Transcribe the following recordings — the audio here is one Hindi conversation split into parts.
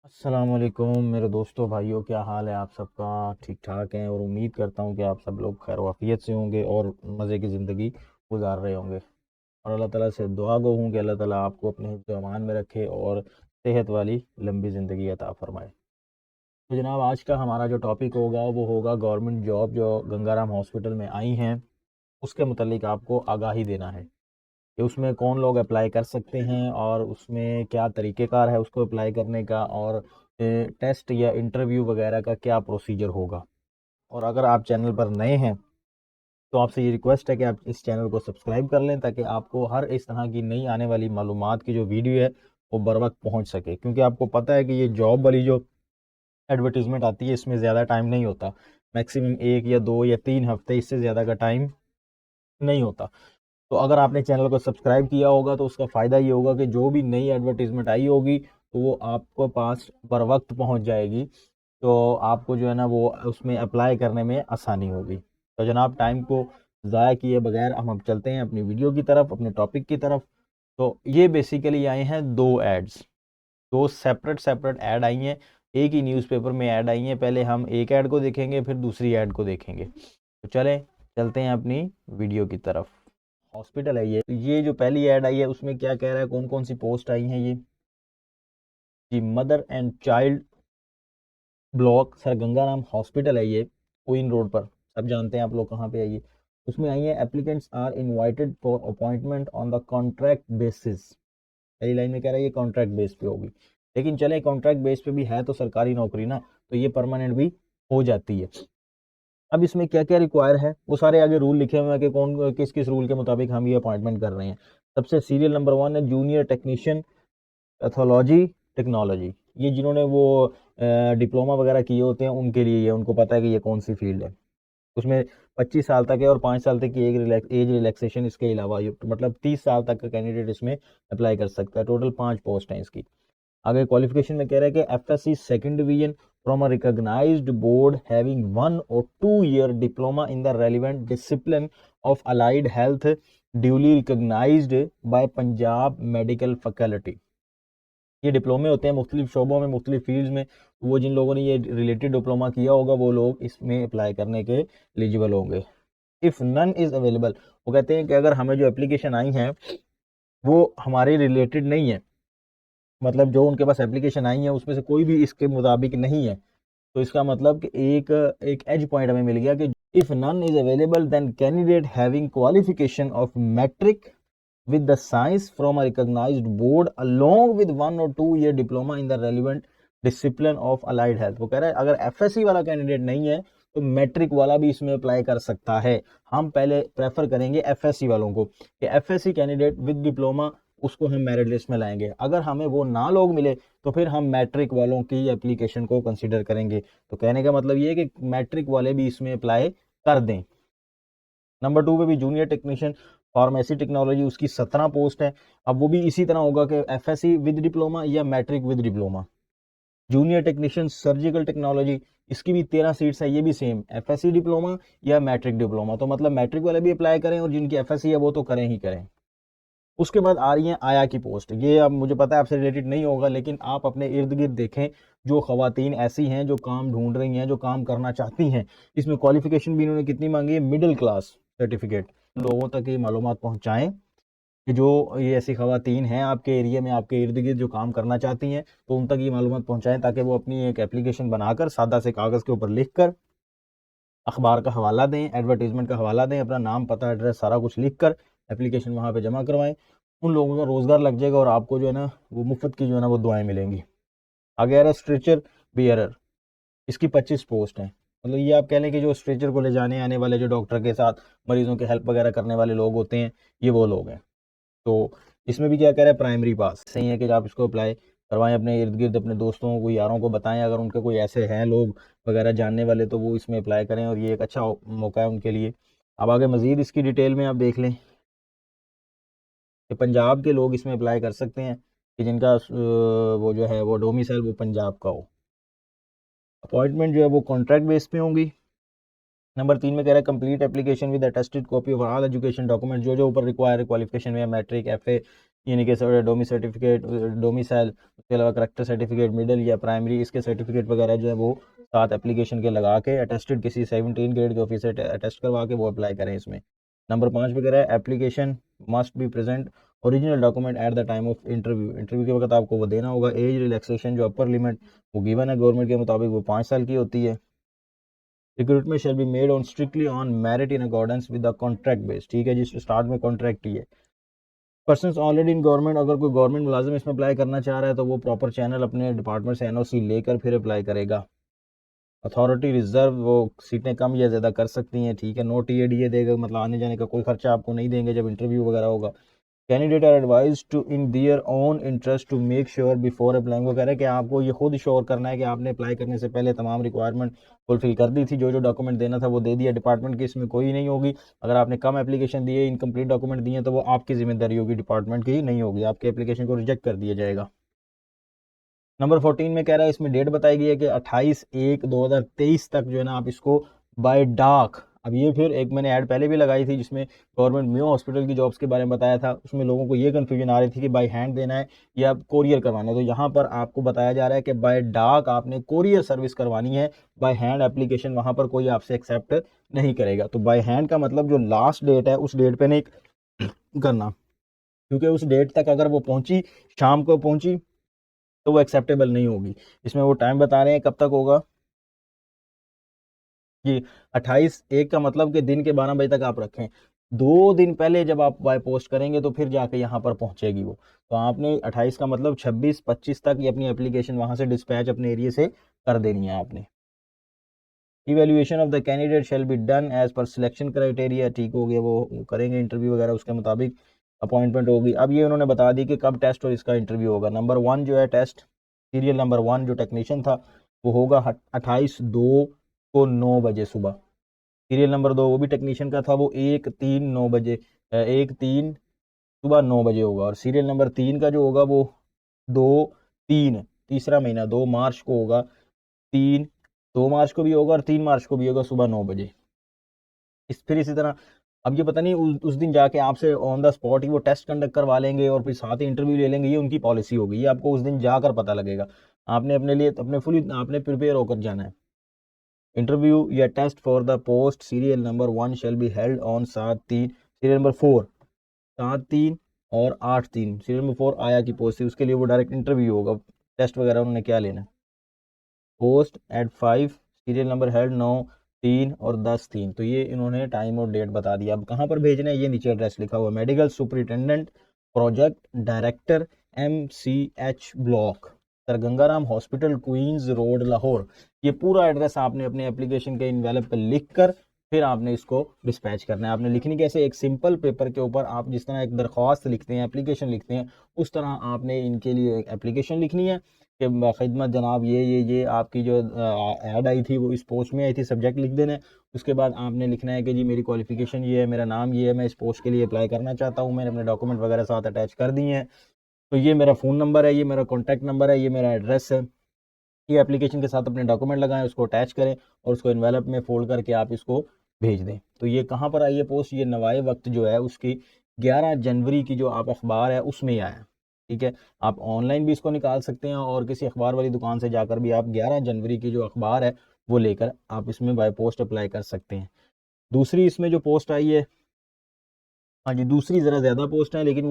अस्सलाम वालेकुम मेरे दोस्तों भाइयों, क्या हाल है आप सबका। ठीक ठाक हैं और उम्मीद करता हूँ कि आप सब लोग खैर वाफियत से होंगे और मज़े की ज़िंदगी गुजार रहे होंगे। और अल्लाह ताला से दुआ गो हूँ कि अल्लाह ताला आपको अपने हिफ्ज़ अमान में रखे और सेहत वाली लंबी ज़िंदगी अता फरमाए। तो जनाब, आज का हमारा जो टॉपिक होगा वो होगा गवर्नमेंट जॉब जो गंगाराम हॉस्पिटल में आई हैं उसके मुतल्लिक आपको आगाही देना है कि उसमें कौन लोग अप्लाई कर सकते हैं और उसमें क्या तरीक़ेकार है उसको अप्लाई करने का, और टेस्ट या इंटरव्यू वगैरह का क्या प्रोसीजर होगा। और अगर आप चैनल पर नए हैं तो आपसे ये रिक्वेस्ट है कि आप इस चैनल को सब्सक्राइब कर लें ताकि आपको हर इस तरह की नई आने वाली मालूमात की जो वीडियो है वो बर वक्त पहुँच सके, क्योंकि आपको पता है कि ये जॉब वाली जो एडवर्टीज़मेंट आती है इसमें ज़्यादा टाइम नहीं होता। मैक्सिमम 1 या 2 या 3 हफ्ते, इससे ज़्यादा का टाइम नहीं होता। तो अगर आपने चैनल को सब्सक्राइब किया होगा तो उसका फ़ायदा ये होगा कि जो भी नई एडवर्टीज़मेंट आई होगी तो वो आपको पास बर वक्त पहुंच जाएगी, तो आपको जो है ना वो उसमें अप्लाई करने में आसानी होगी। तो जनाब, टाइम को ज़ाया किए बगैर हम चलते हैं अपनी वीडियो की तरफ, अपने टॉपिक की तरफ। तो ये बेसिकली आए हैं दो एड्स, दो सेपरेट सेपरेट ऐड आई हैं, एक ही न्यूज़पेपर में ऐड आई हैं। पहले हम एक ऐड को देखेंगे फिर दूसरी ऐड को देखेंगे। तो चलते हैं अपनी वीडियो की तरफ। हॉस्पिटल है ये जो पहली ऐड आई है उसमें क्या कह रहा है, कौन कौन सी पोस्ट आई हैं ये जी। Mother and child block sir Gangaram hospital है ये, क्वीन रोड पर, सब जानते हैं आप लोग कहाँ पे है ये। उसमें आई है applicants are invited for appointment on the contract basis. पहली लाइन में कह रहा है ये कॉन्ट्रैक्ट बेस पे होगी, लेकिन चले कॉन्ट्रैक्ट बेस पे भी है तो सरकारी नौकरी ना, तो ये परमानेंट भी हो जाती है। अब इसमें क्या क्या रिक्वायर है वो सारे आगे रूल लिखे हुए हैं कि कौन किस किस रूल के मुताबिक हम ये अपॉइंटमेंट कर रहे हैं। सबसे सीरियल नंबर 1 है जूनियर टेक्नीशियन पैथोलॉजी टेक्नोलॉजी। ये जिन्होंने वो डिप्लोमा वगैरह किए होते हैं उनके लिए, ये उनको पता है कि ये कौन सी फील्ड है। उसमें 25 साल तक है और 5 साल तक की एज रिलैक्सेशन इसके अलावा, ये मतलब 30 साल तक का कैंडिडेट इसमें अप्लाई कर सकता है। टोटल 5 पोस्ट हैं इसकी। आगे क्वालिफिकेशन में कह रहा है कि FSc second division from a recognized board having 1 or 2 year diploma in the relevant discipline of allied health duly recognized by Punjab medical faculty. ये डिप्लोमे होते हैं मुख्तलिफ शोबों में, मुख्तलिफ फील्ड्स में। वो जिन लोगों ने ये रिलेटेड डिप्लोमा किया होगा वो लोग इसमें अप्लाई करने के एलिजिबल होंगे। इफ़ नन इज़ अवेलेबल, वो कहते हैं कि अगर हमें जो एप्लीकेशन आई हैं वो हमारे रिलेटेड नहीं है, मतलब जो उनके पास एप्लीकेशन आई है उसमें से कोई भी इसके मुताबिक नहीं है, तो इसका मतलब कि एक एक एज पॉइंट हमें मिल गया कि if none is available then candidate having qualification of matric with the science from a recognized board along with 1 or 2 year diploma in the relevant discipline of allied health। वो कह रहा है अगर एफएससी वाला कैंडिडेट नहीं है तो मैट्रिक वाला भी इसमें अप्लाई कर सकता है। हम पहले प्रेफर करेंगे एफएससी वालों को कि एफएससी कैंडिडेट विद डिप्लोमा उसको हम मेरिट लिस्ट में लाएंगे। अगर हमें वो ना लोग मिले तो फिर हम मैट्रिक वालों की एप्लीकेशन को कंसिडर करेंगे। तो कहने का मतलब ये है कि मैट्रिक वाले भी इसमें अप्लाई कर दें। नंबर 2 पे भी जूनियर टेक्नीशियन फार्मेसी टेक्नोलॉजी, उसकी 17 पोस्ट है। अब वो भी इसी तरह होगा कि एफएससी विद डिप्लोमा या matric with diploma. Junior technician surgical technology, इसकी भी 13 सीट्स है, ये भी सेम एफएससी डिप्लोमा या मैट्रिक डिप्लोमा। तो मतलब मैट्रिक वाले भी अप्लाई करें और जिनकी एफएससी है वो तो करें ही करें। उसके बाद आ रही है आया की पोस्ट। ये अब मुझे पता है आपसे रिलेटेड नहीं होगा, लेकिन आप अपने इर्द गिर्द देखें जो खवातीन ऐसी हैं जो काम ढूंढ रही हैं, जो काम करना चाहती हैं। इसमें क्वालिफिकेशन भी इन्होंने कितनी मांगी है, मिडिल क्लास सर्टिफिकेट। लोगों तक ये मालूमात पहुंचाएं कि जो ये ऐसी खवातीन हैं आपके एरिया में, आपके इर्द गिर्द जो काम करना चाहती हैं, तो उन तक ये मालूमात पहुंचाएं ताकि वो अपनी एक एप्लीकेशन बनाकर सादा से कागज़ के ऊपर लिख कर अखबार का हवाला दें, एडवर्टीजमेंट का हवाला दें, अपना नाम पता एड्रेस सारा कुछ लिख कर एप्लीकेशन वहाँ पे जमा करवाएं। उन लोगों का रोज़गार लग जाएगा और आपको जो है ना वो मुफ्त की जो है ना वो दुआएं मिलेंगी। आगे आ रहा है स्ट्रेचर बियरर, इसकी 25 पोस्ट हैं। मतलब ये आप कह लें कि जो स्ट्रेचर को ले जाने आने वाले, जो डॉक्टर के साथ मरीजों की हेल्प वगैरह करने वाले लोग होते हैं, ये वो लोग हैं। तो इसमें भी क्या कह रहा है, प्राइमरी पास सही है कि आप इसको अप्लाई करवाएं, अपने इर्द गिर्द अपने दोस्तों को, यारों को बताएं, अगर उनके कोई ऐसे हैं लोग वगैरह जानने वाले तो वो इसमें अप्लाई करें और ये एक अच्छा मौका है उनके लिए। अब आगे मज़ीद इसकी डिटेल में आप देख लें कि पंजाब के लोग इसमें अप्लाई कर सकते हैं कि जिनका वो जो है वो डोमिसाइल वो पंजाब का हो। अपॉइंटमेंट जो है वो कॉन्ट्रैक्ट बेस पे होंगी। नंबर 3 में कह रहा है complete application with attested copy of all education document, जो जो ऊपर रिक्वायर क्वालिफिकेशन में मैट्रिक एफ ए यानी कि डोमी सर्टिफिकेट, डोमिसाइल, उसके अलावा करेक्टर सर्टिफिकेट मिडिल या प्राइमरी, इसके सर्टिफिकेट वगैरह जो है वो साथ एप्लीकेशन के लगा के अटेस्टेड किसी 17 ग्रेड के ऑफिसर अटेस्ट करवा के वो अप्लाई करें इसमें। नंबर 5 पे कह रहा है application must be present original document at the time of interview. Interview के वक्त आपको वो देना होगा। एज रिलैक्सेशन जो अपर लिमिट वो गिवन है गवर्नमेंट के मुताबिक, वो 5 साल की होती है। Recruitment shall be made on strictly on merit in accordance with the contract base. ठीक है, जिस स्टार्ट में कॉन्ट्रैक्ट ही है। पर्सन ऑलरेडी इन गवर्नमेंट, अगर कोई गवर्नमेंट मुलाजिम इसमें अप्लाई करना चाह रहा है तो वो प्रॉपर चैनल अपने डिपार्टमेंट से एनओसी लेकर फिर अप्लाई करेगा। अथॉरिटी रिजर्व, वो सीटें कम या ज़्यादा कर सकती हैं। ठीक है, नो टीएडीए देगा, मतलब आने जाने का कोई खर्चा आपको नहीं देंगे जब इंटरव्यू वगैरह होगा। Candidate are advise to in their own interest to make sure before applying. वो कह रहे हैं कि आपको ये खुद श्योर करना है कि आपने अप्लाई करने से पहले तमाम रिक्वायरमेंट फुलफिल कर दी थी, जो जो डॉक्यूमेंट देना था वो दे दिया। डिपार्टमेंट की इसमें कोई नहीं होगी। अगर आपने कम एप्लीकेशन दिए, इनकम्प्लीट डॉक्यूमेंट दिए तो वो आपकी जिम्मेदारी होगी, डिपार्टमेंट की नहीं होगी। आपके एप्लीकेशन को रिजेक्ट कर दिया जाएगा। नंबर 14 में कह रहा है, इसमें डेट बताई गई है कि 28/1/2023 तक जो है ना आप इसको बाय डाक। अब ये फिर एक मैंने ऐड पहले भी लगाई थी जिसमें गवर्नमेंट म्यू हॉस्पिटल की जॉब्स के बारे में बताया था, उसमें लोगों को ये कन्फ्यूजन आ रही थी कि बाय हैंड देना है या कोरियर करवाना है। तो यहाँ पर आपको बताया जा रहा है कि बाय डाक आपने कोरियर सर्विस करवानी है। बाय हैंड एप्लीकेशन वहाँ पर कोई आपसे एक्सेप्ट नहीं करेगा। तो बाय हैंड का मतलब जो लास्ट डेट है उस डेट पर नहीं करना, क्योंकि उस डेट तक अगर वो पहुंची, शाम को पहुंची, तो वो एक्सेप्टेबल नहीं होगी। इसमें वो टाइम बता रहे हैं कब तक होगा कि 28/1 का मतलब कि दिन के 12 बजे तक आप रखें। 2 दिन पहले जब आप बाय पोस्ट करेंगे तो फिर जाके यहाँ पर पहुंचेगी वो। तो आपने 28 का मतलब 26-25 तक ये अपनी एप्लीकेशन वहां से डिस्पैच अपने एरिया से कर देनी है आपने। Evaluation of the candidate shall be done as per selection criteria. ठीक हो गया, वो करेंगे इंटरव्यू वगैरह, उसके मुताबिक अपॉइंटमेंट होगी। अब ये उन्होंने बता दी कि कब टेस्ट और इसका इंटरव्यू होगा। नंबर 1 जो है टेस्ट, सीरियल नंबर 1 जो टेक्नीशियन था वो होगा 28/2 को 9 बजे सुबह। सीरियल नंबर 2 वो भी टेक्नीशियन का था, वो 1/3 सुबह 9 बजे होगा। और सीरियल नंबर 3 का जो होगा वो 2/3 तीसरा महीना 2 मार्च को होगा। 2 मार्च को भी होगा और 3 मार्च को भी होगा सुबह 9 बजे। फिर इसी तरह अब ये पता नहीं उस दिन जाके आपसे ऑन द स्पॉट ही वो टेस्ट कंडक्ट करवा लेंगे और फिर साथ ही इंटरव्यू ले लेंगे, ये उनकी पॉलिसी होगी। ये आपको उस दिन जाकर पता लगेगा। आपने अपने लिए अपने फुली आपने प्रिपेयर होकर जाना है। इंटरव्यू या test for the post serial number 1 shall be held on 7/3। Serial number 4 7/3 और 8/3। सीरियल नंबर 4 आया की पोस्ट थी, उसके लिए वो डायरेक्ट इंटरव्यू होगा। टेस्ट वगैरह उन्होंने क्या लेना है। Post at 5, serial number held 9/3 और 10/3। तो ये इन्होंने टाइम और डेट बता दिया। अब कहाँ पर भेजना है, ये नीचे एड्रेस लिखा हुआ है। Medical superintendent project director MCH block, sir Gangaram hospital, queen's road, Lahore. ये पूरा एड्रेस आपने अपने एप्लीकेशन के इनवेलप पर लिख कर फिर आपने इसको डिस्पैच करना है। आपने लिखनी कैसे, एक सिंपल पेपर के ऊपर आप जिस तरह एक दरख्वास्त लिखते हैं, एप्लीकेशन लिखते हैं, उस तरह आपने इनके लिए एक एप्लीकेशन लिखनी है कि खिदमत जनाब ये आपकी जो ऐड आई थी वो इस पोस्ट में आई थी, सब्जेक्ट लिख देना है। उसके बाद आपने लिखना है कि जी मेरी क्वालिफिकेशन ये है, मेरा नाम ये है, मैं इस पोस्ट के लिए अप्लाई करना चाहता हूँ, मैंने अपने डॉक्यूमेंट वगैरह साथ अटैच कर दिए हैं। तो ये मेरा फ़ोन नंबर है, ये मेरा कॉन्टैक्ट नंबर है, ये मेरा एड्रेस है। ये एप्लीकेशन के साथ अपने डॉक्यूमेंट लगाएं, उसको अटैच करें और उसको इन्वेलप में फोल्ड करके आप इसको भेज दें। तो ये कहाँ पर आई है पोस्ट, ये नवाए वक्त जो है उसकी 11 जनवरी की जो आप अखबार है उसमें ही आया। ठीक है, आप ऑनलाइन भी इसको निकाल सकते हैं और किसी अखबार वाली दुकान से जाकर भी आप 11 जनवरी की जो अखबार है वो लेकर आप इसमें बाय पोस्ट अप्लाई कर सकते हैं। दूसरी इसमें जो पोस्ट आई है, हाँ जी, दूसरी ज़रा ज़्यादा पोस्ट है लेकिन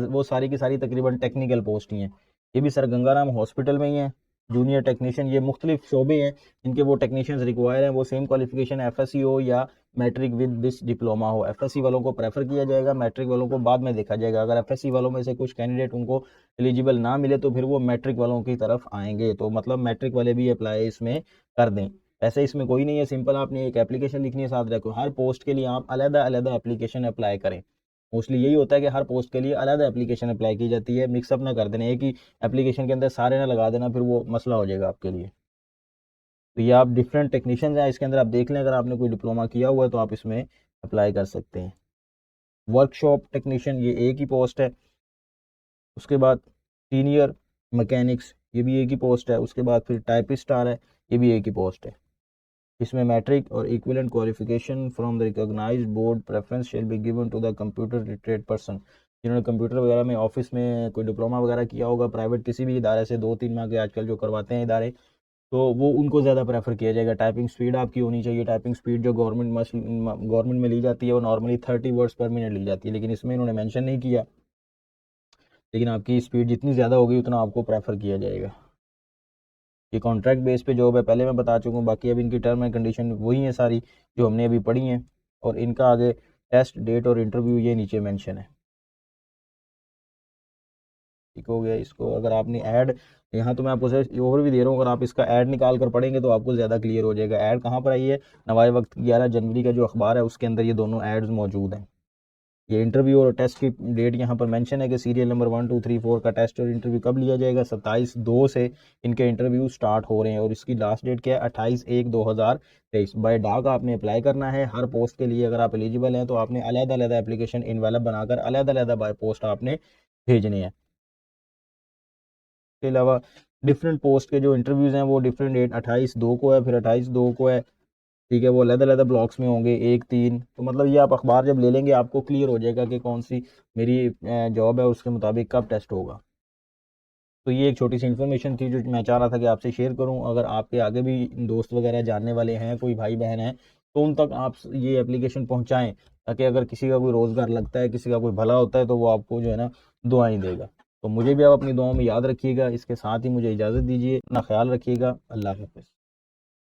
वो सारी की सारी तकरीबन टेक्निकल पोस्ट ही हैं। ये भी सर गंगाराम हॉस्पिटल में ही है, जूनियर टेक्नीशियन। ये मुख्तलिफ शोबे हैं इनके, वो टेक्नीशियंस रिक्वायर हैं, वो सेम क्वालिफिकेशन एफएससी हो या मैट्रिक विद दिस डिप्लोमा हो। एफएससी वालों को प्रेफर किया जाएगा, मैट्रिक वालों को बाद में देखा जाएगा। अगर एफएससी वालों में से कुछ कैंडिडेट उनको एलिजिबल ना मिले तो फिर वो मैट्रिक वालों की तरफ आएंगे। तो मतलब मैट्रिक वाले भी अप्लाई इसमें कर दें। ऐसे इसमें कोई नहीं है, सिंपल आपने एक एप्लीकेशन लिखनी है, साथ रखो। हर पोस्ट के लिए आप अलग अलग एप्लीकेशन अप्लाई करें। मोस्टली यही होता है कि हर पोस्ट के लिए अलग एप्लीकेशन अप्लाई की जाती है, मिक्सअप ना कर देना, एक ही एप्लीकेशन के अंदर सारे ना लगा देना, फिर वो मसला हो जाएगा आपके लिए। तो ये आप डिफरेंट टेक्नीशियंस हैं इसके अंदर, आप देख लें, अगर आपने कोई डिप्लोमा किया हुआ है तो आप इसमें अप्लाई कर सकते हैं। वर्कशॉप टेक्नीशियन ये एक ही पोस्ट है। उसके बाद सीनियर मैकेनिक्स ये भी एक ही पोस्ट है। उसके बाद फिर टाइपिस्ट आ रहा है, ये भी एक ही पोस्ट है। इसमें मैट्रिक और equivalent qualification from the recognized board preference shall be given to the computer literate person. जिन्होंने कंप्यूटर वगैरह में ऑफिस में कोई डिप्लोमा वगैरह किया होगा प्राइवेट किसी भी इदारे से 2-3 माह के आजकल जो करवाते हैं इदारे, तो वो उनको ज़्यादा प्रेफर किया जाएगा। टाइपिंग स्पीड आपकी होनी चाहिए। टाइपिंग स्पीड जो गवर्नमेंट में ली जाती है वो नॉर्मली 30 वर्ड्स पर मिनट ली जाती है, लेकिन इसमें इन्होंने मेंशन नहीं किया। लेकिन आपकी स्पीड जितनी ज़्यादा होगी उतना आपको प्रेफर किया जाएगा। ये कॉन्ट्रैक्ट बेस पे जॉब है, पहले मैं बता चुका हूँ। बाकी अब इनकी टर्म एंड कंडीशन वही है सारी जो हमने अभी पढ़ी हैं, और इनका आगे टेस्ट डेट और इंटरव्यू ये नीचे मेंशन है। ठीक हो गया। इसको अगर आपने ऐड, यहाँ तो मैं आपको सिर्फ ओवर भी दे रहा हूँ, अगर आप इसका ऐड निकाल कर पढ़ेंगे तो आपको ज़्यादा क्लियर हो जाएगा। ऐड कहाँ पर आई है? नवाए वक्त 11 जनवरी का जो अखबार है उसके अंदर ये दोनों एड्स मौजूद हैं। ये इंटरव्यू और टेस्ट की डेट यहाँ पर मेंशन है कि सीरियल नंबर 1 2 3 4 का टेस्ट और इंटरव्यू कब लिया जाएगा। 27/2 से इनके इंटरव्यू स्टार्ट हो रहे हैं, और इसकी लास्ट डेट क्या है? 28/1/2023। बाय डाक आपने अप्लाई करना है हर पोस्ट के लिए। अगर आप एलिजिबल हैं तो आपने अलग-अलग एप्लीकेशन इनवेलप बनाकर अलग-अलग बाय पोस्ट आपने भेजने हैं। के अलावा डिफरेंट पोस्ट के जो इंटरव्यूज़ हैं वो डिफरेंट डेट 28/2 को है, फिर 28/2 को है। ठीक है, वो अलग-अलग ब्लॉक्स में होंगे 1-3। तो मतलब ये आप अखबार जब ले लेंगे आपको क्लियर हो जाएगा कि कौन सी मेरी जॉब है, उसके मुताबिक कब टेस्ट होगा। तो ये एक छोटी सी इन्फॉर्मेशन थी जो मैं चाह रहा था कि आपसे शेयर करूं। अगर आपके आगे भी दोस्त वगैरह जानने वाले हैं, कोई भाई बहन है, तो उन तक आप ये एप्लीकेशन पहुंचाएं, ताकि अगर किसी का कोई रोज़गार लगता है, किसी का कोई भला होता है, तो वो आपको जो है ना दुआएं देगा। तो मुझे भी आप अपनी दुआओं में याद रखिएगा। इसके साथ ही मुझे इजाज़त दीजिए, अपना ख्याल रखिएगा। अल्लाह हाफ़िज़।